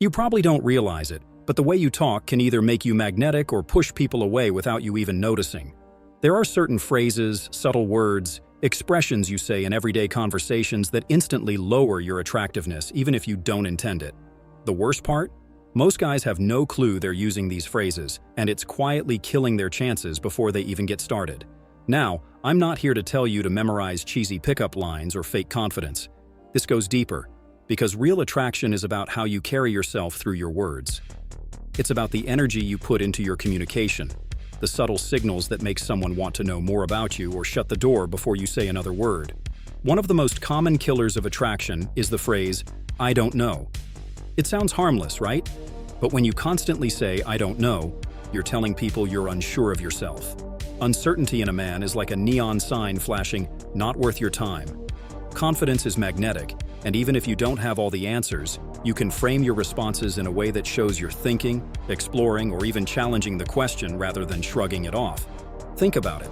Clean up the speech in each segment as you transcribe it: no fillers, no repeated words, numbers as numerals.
You probably don't realize it, but the way you talk can either make you magnetic or push people away without you even noticing. There are certain phrases, subtle words, expressions you say in everyday conversations that instantly lower your attractiveness, even if you don't intend it. The worst part? Most guys have no clue they're using these phrases, and it's quietly killing their chances before they even get started. Now, I'm not here to tell you to memorize cheesy pickup lines or fake confidence. This goes deeper, because real attraction is about how you carry yourself through your words. It's about the energy you put into your communication, the subtle signals that make someone want to know more about you or shut the door before you say another word. One of the most common killers of attraction is the phrase, "I don't know." It sounds harmless, right? But when you constantly say, "I don't know," you're telling people you're unsure of yourself. Uncertainty in a man is like a neon sign flashing, "Not worth your time." Confidence is magnetic, and even if you don't have all the answers, you can frame your responses in a way that shows you're thinking, exploring, or even challenging the question rather than shrugging it off. Think about it.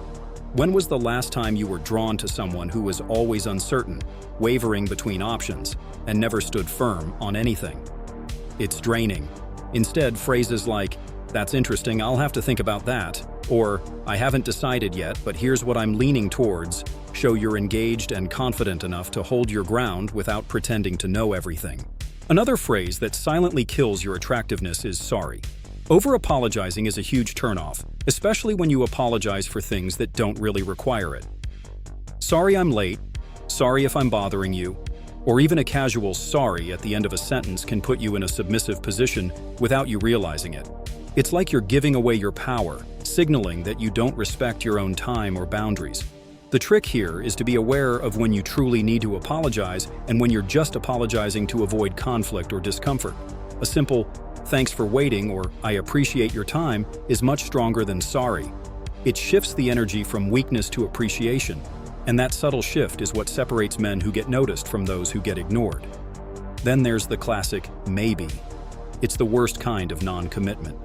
When was the last time you were drawn to someone who was always uncertain, wavering between options, and never stood firm on anything? It's draining. Instead, phrases like, "That's interesting, I'll have to think about that," or "I haven't decided yet, but here's what I'm leaning towards," show you're engaged and confident enough to hold your ground without pretending to know everything. Another phrase that silently kills your attractiveness is sorry. Over-apologizing is a huge turnoff, especially when you apologize for things that don't really require it. "Sorry I'm late," "Sorry if I'm bothering you," or even a casual "sorry" at the end of a sentence can put you in a submissive position without you realizing it. It's like you're giving away your power, signaling that you don't respect your own time or boundaries. The trick here is to be aware of when you truly need to apologize and when you're just apologizing to avoid conflict or discomfort. A simple, "Thanks for waiting," or "I appreciate your time," is much stronger than "sorry." It shifts the energy from weakness to appreciation, and that subtle shift is what separates men who get noticed from those who get ignored. Then there's the classic "maybe." It's the worst kind of non-commitment.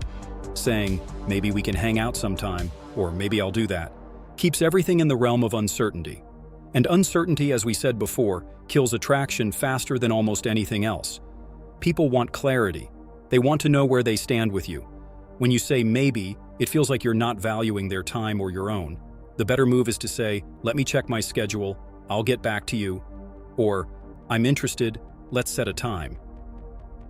Saying, "Maybe we can hang out sometime," or "Maybe I'll do that," keeps everything in the realm of uncertainty. And uncertainty, as we said before, kills attraction faster than almost anything else. People want clarity. They want to know where they stand with you. When you say "maybe," it feels like you're not valuing their time or your own. The better move is to say, "Let me check my schedule, I'll get back to you," or "I'm interested, let's set a time."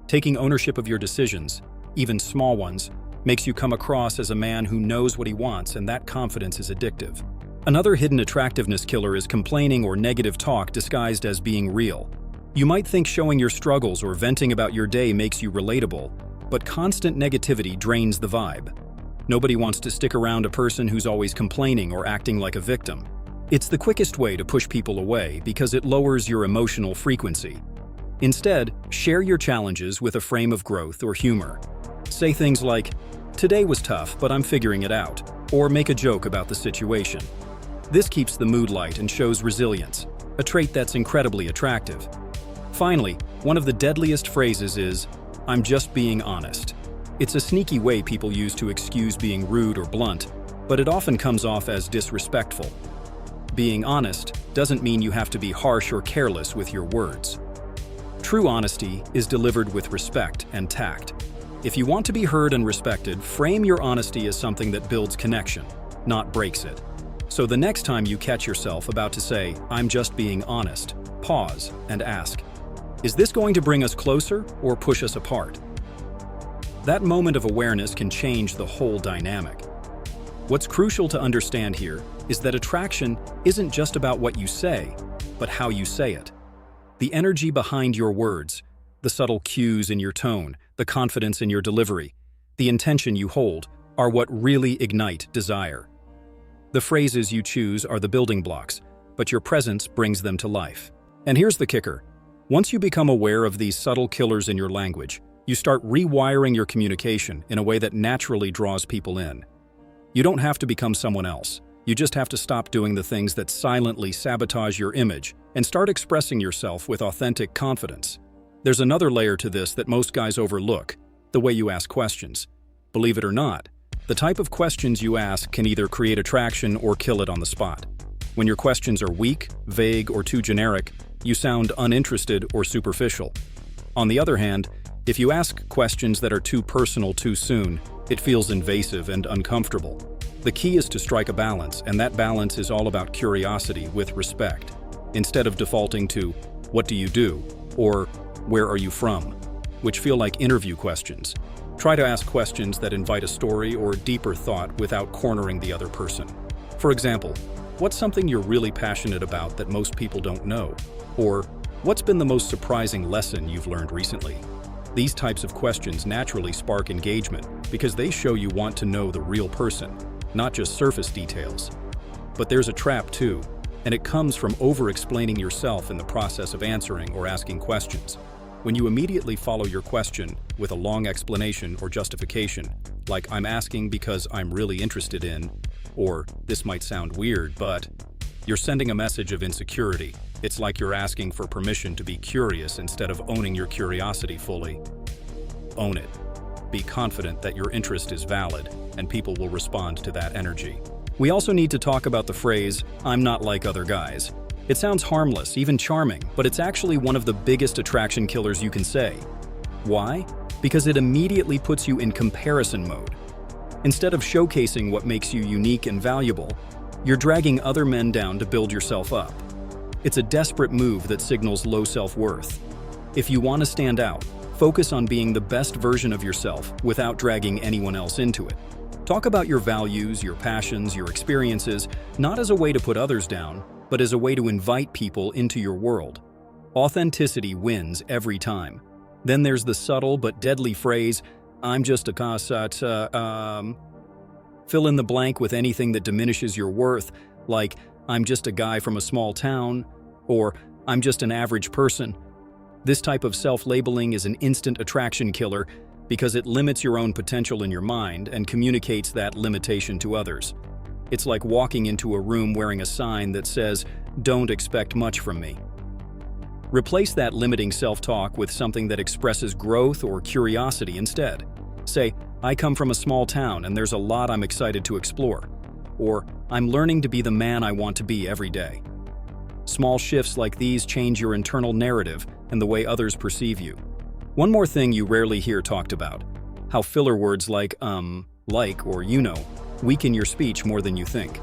Taking ownership of your decisions, even small ones, makes you come across as a man who knows what he wants, and that confidence is addictive. Another hidden attractiveness killer is complaining or negative talk disguised as being real. You might think showing your struggles or venting about your day makes you relatable, but constant negativity drains the vibe. Nobody wants to stick around a person who's always complaining or acting like a victim. It's the quickest way to push people away because it lowers your emotional frequency. Instead, share your challenges with a frame of growth or humor. Say things like, "Today was tough, but I'm figuring it out," or make a joke about the situation. This keeps the mood light and shows resilience, a trait that's incredibly attractive. Finally, one of the deadliest phrases is, "I'm just being honest." It's a sneaky way people use to excuse being rude or blunt, but it often comes off as disrespectful. Being honest doesn't mean you have to be harsh or careless with your words. True honesty is delivered with respect and tact. If you want to be heard and respected, frame your honesty as something that builds connection, not breaks it. So the next time you catch yourself about to say, "I'm just being honest," pause and ask, "Is this going to bring us closer or push us apart?" That moment of awareness can change the whole dynamic. What's crucial to understand here is that attraction isn't just about what you say, but how you say it. The energy behind your words, the subtle cues in your tone, the confidence in your delivery, the intention you hold, are what really ignite desire. The phrases you choose are the building blocks, but your presence brings them to life. And here's the kicker. Once you become aware of these subtle killers in your language, you start rewiring your communication in a way that naturally draws people in. You don't have to become someone else. You just have to stop doing the things that silently sabotage your image and start expressing yourself with authentic confidence. There's another layer to this that most guys overlook, the way you ask questions. Believe it or not, the type of questions you ask can either create attraction or kill it on the spot. When your questions are weak, vague, or too generic, you sound uninterested or superficial. On the other hand, If you ask questions that are too personal too soon, it feels invasive and uncomfortable. The key is to strike a balance, and that balance is all about curiosity with respect. Instead of defaulting to, "What do you do?" or "Where are you from?" which feel like interview questions. Try to ask questions that invite a story or deeper thought without cornering the other person. For example, what's something you're really passionate about that most people don't know? Or, what's been the most surprising lesson you've learned recently? These types of questions naturally spark engagement because they show you want to know the real person, not just surface details. But there's a trap too, and it comes from over-explaining yourself in the process of answering or asking questions. When you immediately follow your question with a long explanation or justification, like "I'm asking because I'm really interested in," or "This might sound weird, but," you're sending a message of insecurity. It's like you're asking for permission to be curious instead of owning your curiosity fully. Own it. Be confident that your interest is valid, and people will respond to that energy. We also need to talk about the phrase, "I'm not like other guys." It sounds harmless, even charming, but it's actually one of the biggest attraction killers you can say. Why? Because it immediately puts you in comparison mode. Instead of showcasing what makes you unique and valuable, you're dragging other men down to build yourself up. It's a desperate move that signals low self-worth. If you want to stand out, focus on being the best version of yourself without dragging anyone else into it. Talk about your values, your passions, your experiences, not as a way to put others down, but as a way to invite people into your world. Authenticity wins every time. Then there's the subtle but deadly phrase, "I'm just a kasat." Fill in the blank with anything that diminishes your worth, like "I'm just a guy from a small town," or "I'm just an average person." This type of self-labeling is an instant attraction killer because it limits your own potential in your mind and communicates that limitation to others. It's like walking into a room wearing a sign that says, "Don't expect much from me." Replace that limiting self-talk with something that expresses growth or curiosity instead. Say, "I come from a small town and there's a lot I'm excited to explore." Or, "I'm learning to be the man I want to be every day." Small shifts like these change your internal narrative and the way others perceive you. One more thing you rarely hear talked about: how filler words like like, or "you know," weaken your speech more than you think.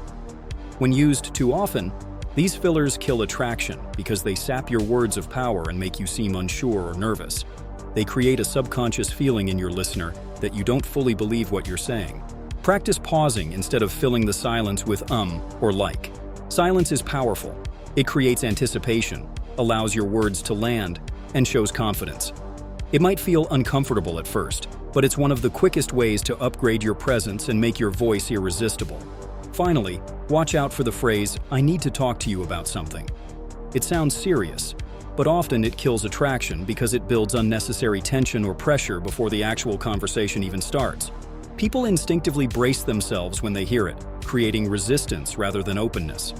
When used too often, these fillers kill attraction because they sap your words of power and make you seem unsure or nervous. They create a subconscious feeling in your listener that you don't fully believe what you're saying. Practice pausing instead of filling the silence with or like. Silence is powerful. It creates anticipation, allows your words to land, and shows confidence. It might feel uncomfortable at first, but it's one of the quickest ways to upgrade your presence and make your voice irresistible. Finally, watch out for the phrase, "I need to talk to you about something." It sounds serious, but often it kills attraction because it builds unnecessary tension or pressure before the actual conversation even starts. People instinctively brace themselves when they hear it, creating resistance rather than openness.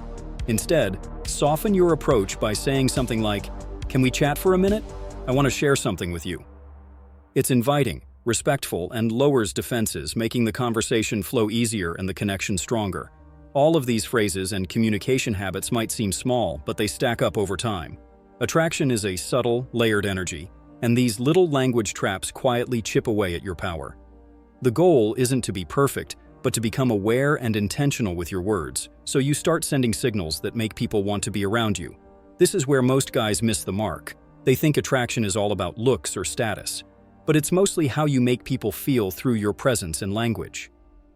Instead, soften your approach by saying something like, "Can we chat for a minute? I want to share something with you." It's inviting, respectful, and lowers defenses, making the conversation flow easier and the connection stronger. All of these phrases and communication habits might seem small, but they stack up over time. Attraction is a subtle, layered energy, and these little language traps quietly chip away at your power. The goal isn't to be perfect, but to become aware and intentional with your words, so you start sending signals that make people want to be around you. This is where most guys miss the mark. They think attraction is all about looks or status, but it's mostly how you make people feel through your presence and language.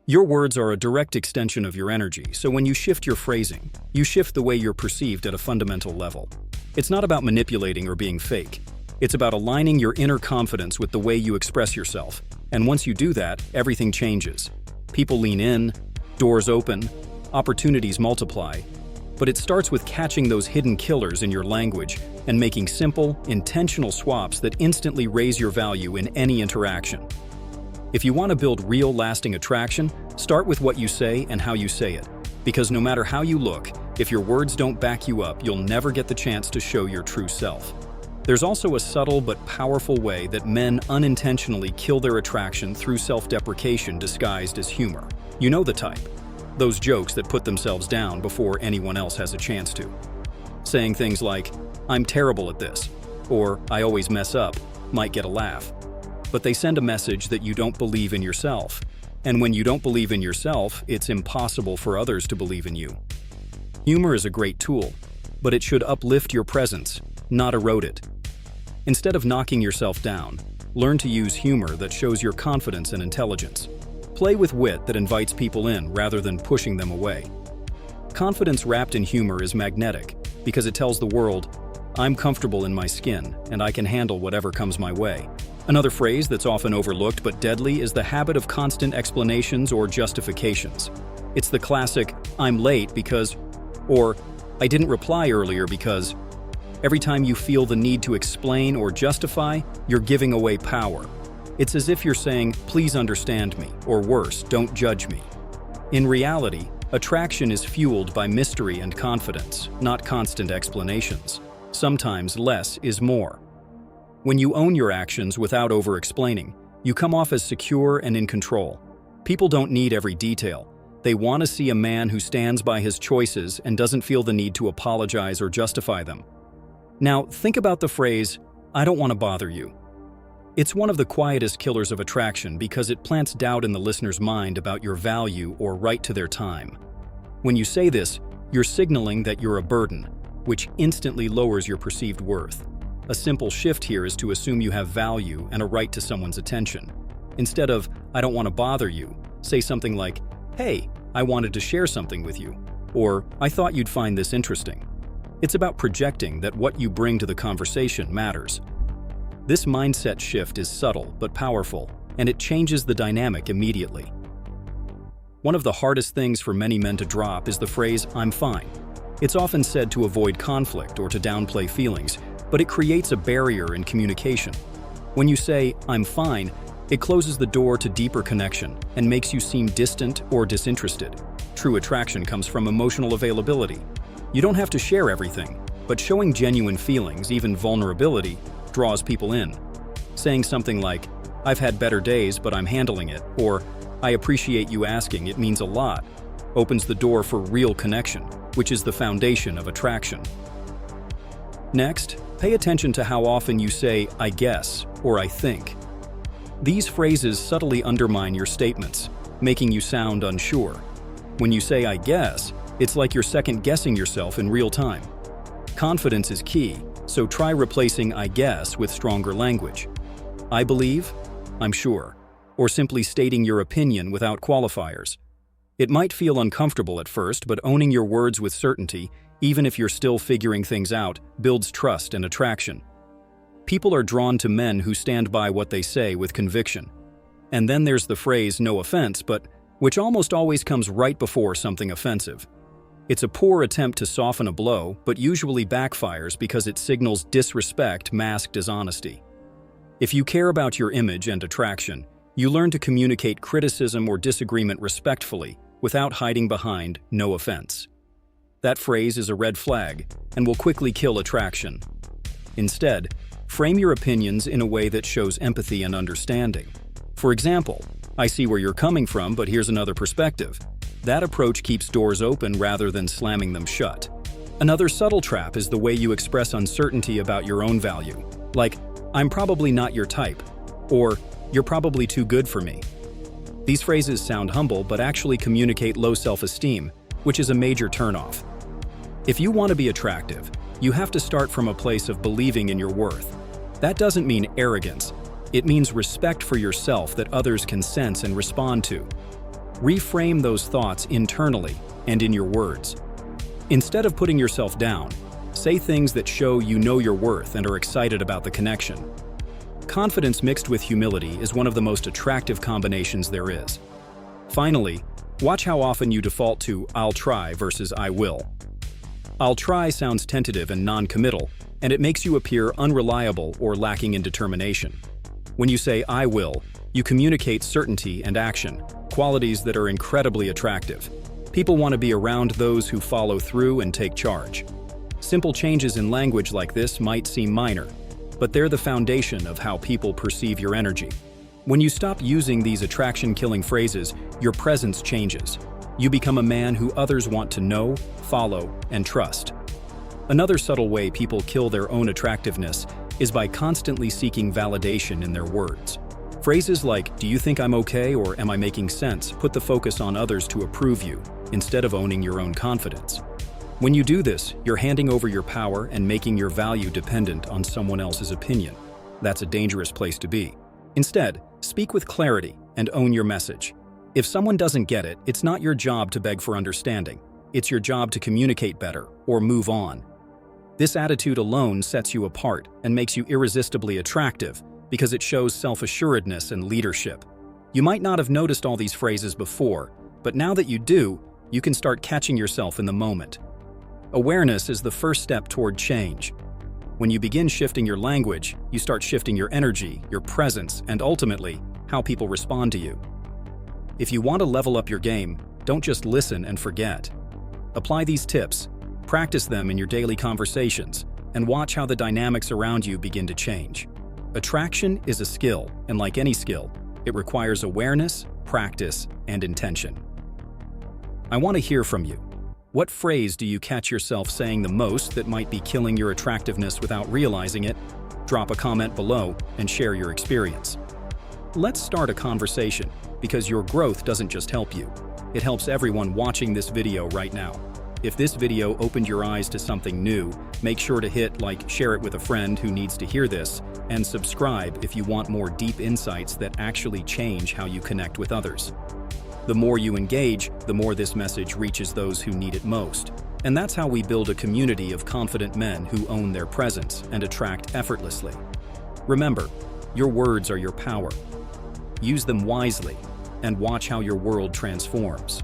Your words are a direct extension of your energy, so when you shift your phrasing, you shift the way you're perceived at a fundamental level. It's not about manipulating or being fake. It's about aligning your inner confidence with the way you express yourself. And once you do that, everything changes. People lean in, doors open, opportunities multiply. But it starts with catching those hidden killers in your language and making simple, intentional swaps that instantly raise your value in any interaction. If you want to build real, lasting attraction, start with what you say and how you say it. Because no matter how you look, if your words don't back you up, you'll never get the chance to show your true self. There's also a subtle but powerful way that men unintentionally kill their attraction through self-deprecation disguised as humor. You know the type. Those jokes that put themselves down before anyone else has a chance to. Saying things like, "I'm terrible at this," or "I always mess up," might get a laugh. but they send a message that you don't believe in yourself. And when you don't believe in yourself, it's impossible for others to believe in you. Humor is a great tool, but it should uplift your presence, not erode it. Instead of knocking yourself down, learn to use humor that shows your confidence and intelligence. Play with wit that invites people in rather than pushing them away. Confidence wrapped in humor is magnetic because it tells the world, I'm comfortable in my skin and I can handle whatever comes my way. Another phrase that's often overlooked but deadly is the habit of constant explanations or justifications. It's the classic, I'm late because, or I didn't reply earlier because. Every time you feel the need to explain or justify, you're giving away power. It's as if you're saying, please understand me, or worse, don't judge me. In reality, attraction is fueled by mystery and confidence, not constant explanations. Sometimes less is more. When you own your actions without over-explaining, you come off as secure and in control. People don't need every detail. They want to see a man who stands by his choices and doesn't feel the need to apologize or justify them. Now, think about the phrase, I don't want to bother you. It's one of the quietest killers of attraction because it plants doubt in the listener's mind about your value or right to their time. When you say this, you're signaling that you're a burden, which instantly lowers your perceived worth. A simple shift here is to assume you have value and a right to someone's attention. Instead of, I don't want to bother you, say something like, hey, I wanted to share something with you, or I thought you'd find this interesting. It's about projecting that what you bring to the conversation matters. This mindset shift is subtle but powerful, and it changes the dynamic immediately. One of the hardest things for many men to drop is the phrase, I'm fine. It's often said to avoid conflict or to downplay feelings, but it creates a barrier in communication. When you say, I'm fine, it closes the door to deeper connection and makes you seem distant or disinterested. True attraction comes from emotional availability. You don't have to share everything, but showing genuine feelings, even vulnerability, draws people in. Saying something like, I've had better days, but I'm handling it, or I appreciate you asking, it means a lot, opens the door for real connection, which is the foundation of attraction. Next, pay attention to how often you say, I guess, or I think. These phrases subtly undermine your statements, making you sound unsure. When you say, I guess, it's like you're second-guessing yourself in real time. Confidence is key, so try replacing I guess with stronger language. I believe, I'm sure, or simply stating your opinion without qualifiers. It might feel uncomfortable at first, but owning your words with certainty, even if you're still figuring things out, builds trust and attraction. People are drawn to men who stand by what they say with conviction. And then there's the phrase, no offense, but which almost always comes right before something offensive. It's a poor attempt to soften a blow, but usually backfires because it signals disrespect masked as honesty. If you care about your image and attraction, you learn to communicate criticism or disagreement respectfully, without hiding behind no offense. That phrase is a red flag and will quickly kill attraction. Instead, frame your opinions in a way that shows empathy and understanding. For example, I see where you're coming from, but here's another perspective. That approach keeps doors open rather than slamming them shut. Another subtle trap is the way you express uncertainty about your own value, like, I'm probably not your type, or you're probably too good for me. These phrases sound humble but actually communicate low self-esteem, which is a major turnoff. If you want to be attractive, you have to start from a place of believing in your worth. That doesn't mean arrogance. It means respect for yourself that others can sense and respond to. Reframe those thoughts internally and in your words. Instead of putting yourself down, say things that show you know your worth and are excited about the connection. Confidence mixed with humility is one of the most attractive combinations there is. Finally, watch how often you default to I'll try versus I will. I'll try sounds tentative and non-committal, and it makes you appear unreliable or lacking in determination. When you say I will, you communicate certainty and action, qualities that are incredibly attractive. People want to be around those who follow through and take charge. Simple changes in language like this might seem minor, but they're the foundation of how people perceive your energy. When you stop using these attraction-killing phrases, your presence changes. You become a man who others want to know, follow, and trust. Another subtle way people kill their own attractiveness is by constantly seeking validation in their words. Phrases like, "Do you think I'm okay?" or "Am I making sense?" put the focus on others to approve you, instead of owning your own confidence. When you do this, you're handing over your power and making your value dependent on someone else's opinion. That's a dangerous place to be. Instead, speak with clarity and own your message. If someone doesn't get it, it's not your job to beg for understanding. It's your job to communicate better or move on. This attitude alone sets you apart and makes you irresistibly attractive because it shows self-assuredness and leadership. You might not have noticed all these phrases before, but now that you do, you can start catching yourself in the moment. Awareness is the first step toward change. When you begin shifting your language, you start shifting your energy, your presence, and ultimately, how people respond to you. If you want to level up your game, don't just listen and forget. Apply these tips, practice them in your daily conversations, and watch how the dynamics around you begin to change. Attraction is a skill, and like any skill, it requires awareness, practice, and intention. I want to hear from you. What phrase do you catch yourself saying the most that might be killing your attractiveness without realizing it? Drop a comment below and share your experience. Let's start a conversation, because your growth doesn't just help you. It helps everyone watching this video right now. If this video opened your eyes to something new, make sure to hit like, share it with a friend who needs to hear this, and subscribe if you want more deep insights that actually change how you connect with others. The more you engage, the more this message reaches those who need it most. And that's how we build a community of confident men who own their presence and attract effortlessly. Remember, your words are your power. Use them wisely and watch how your world transforms.